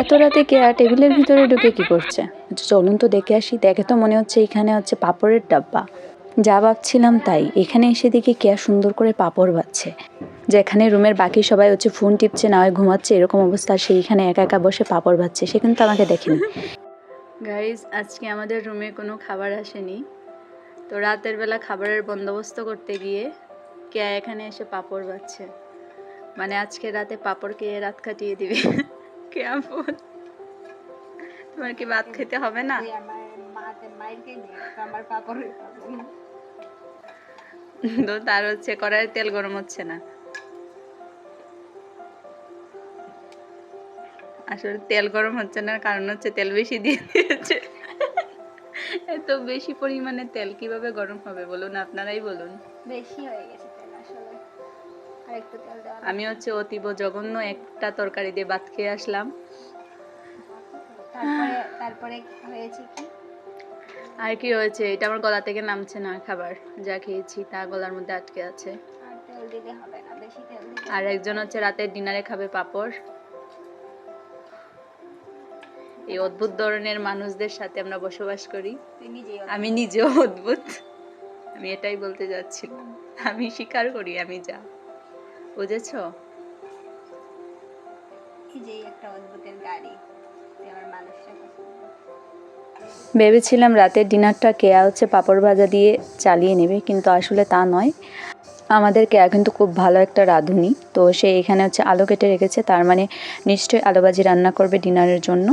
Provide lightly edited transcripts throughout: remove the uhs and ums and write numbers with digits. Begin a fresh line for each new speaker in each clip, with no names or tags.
এত রাতে কেয়া টেবিলের ভিতরে ঢুকে কি করছে? আচ্ছা চলুন তো দেখে আসি। দেখে তো মনে হচ্ছে এখানে হচ্ছে পাঁপড়ের ডাব্বা। যা ভাবছিলাম তাই, এখানে এসে দেখি কেয়া সুন্দর করে পাঁপড় ভাজছে। যেখানে রুমের বাকি সবাই হচ্ছে ফোন টিপছে, না হয় ঘুমাচ্ছে, এরকম অবস্থা, সেইখানে একা একা বসে পাঁপড় ভাজছে। সে কিন্তু আমাকে দেখেনি। গাইজ, আজকে আমাদের রুমে কোনো খাবার আসেনি, তো রাতের বেলা খাবারের বন্দোবস্ত করতে গিয়ে কেয়া এখানে এসে পাঁপড় ভাজছে। মানে আজকে রাতে পাঁপড় খেয়ে রাত কাটিয়ে দিবে। কেয়া বল, তোমার কি ভাত খেতে হবে না? তো তার হচ্ছে কড়াইয়ের তেল গরম হচ্ছে না। আসলে তেল গরম হচ্ছে না কারণ হচ্ছে তেল বেশি দিয়ে দিয়েছে। এত বেশি পরিমাণে তেল কিভাবে গরম হবে বলুন, আপনারাই বলুন।
বেশি হয়ে গেছে তেল আসলে, আর একটু তেল দেওয়া।
আমি হচ্ছে অতীব জঘন্য একটা তরকারি দিয়ে ভাত খেয়ে আসলাম।
তারপরে হয়েছে কি?
আর কি হয়েছে, এটা আমার গলা থেকে নামছে না। খাবার যা খেয়েছি তা গলার মধ্যে আটকে আছে।
আর তেল দিলে হবে না, বেশি তেল দিলে।
আর একজন হচ্ছে রাতের ডিনারে খাবে পাঁপড়। এই অদ্ভুত ধরনের মানুষদের সাথে আমরা বসবাস করি। আমি নিজেও অদ্ভুত, আমি এটাই বলতে যাচ্ছিলাম। আমি স্বীকার করি আমি যা, বুঝেছো?
এই যে একটা অদ্ভুতের গাড়ি, আমার মানুষটা
ভেবেছিলাম রাতের ডিনারটা কেয়া হচ্ছে পাঁপড় ভাজা দিয়ে চালিয়ে নেবে, কিন্তু আসলে তা নয়। আমাদের কেয়া কিন্তু খুব ভালো একটা রাঁধুনি, তো সে এখানে হচ্ছে আলু কেটে রেখেছে, তার মানে নিশ্চয়ই আলু ভাজি রান্না করবে ডিনারের জন্য।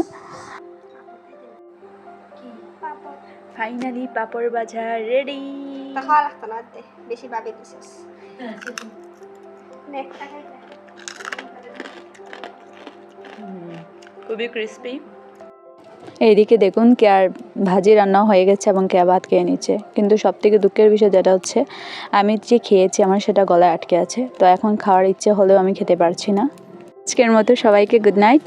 ফাইনালি পাঁপড় ভাজা রেডি।
খাওয়া লাগতো না, বেশি ভাবে দিছিস।
খুবই ক্রিস্পি। এইদিকে দেখুন কেয়ার ভাজি রান্না হয়ে গেছে এবং কেয়া ভাত খেয়ে নিচ্ছে, কিন্তু সব থেকে দুঃখের বিষয় যেটা হচ্ছে আমি যে খেয়েছি আমার সেটা গলায় আটকে আছে। তো এখন খাওয়ার ইচ্ছে হলেও আমি খেতে পারছি না। আজকের মতো সবাইকে গুড নাইট।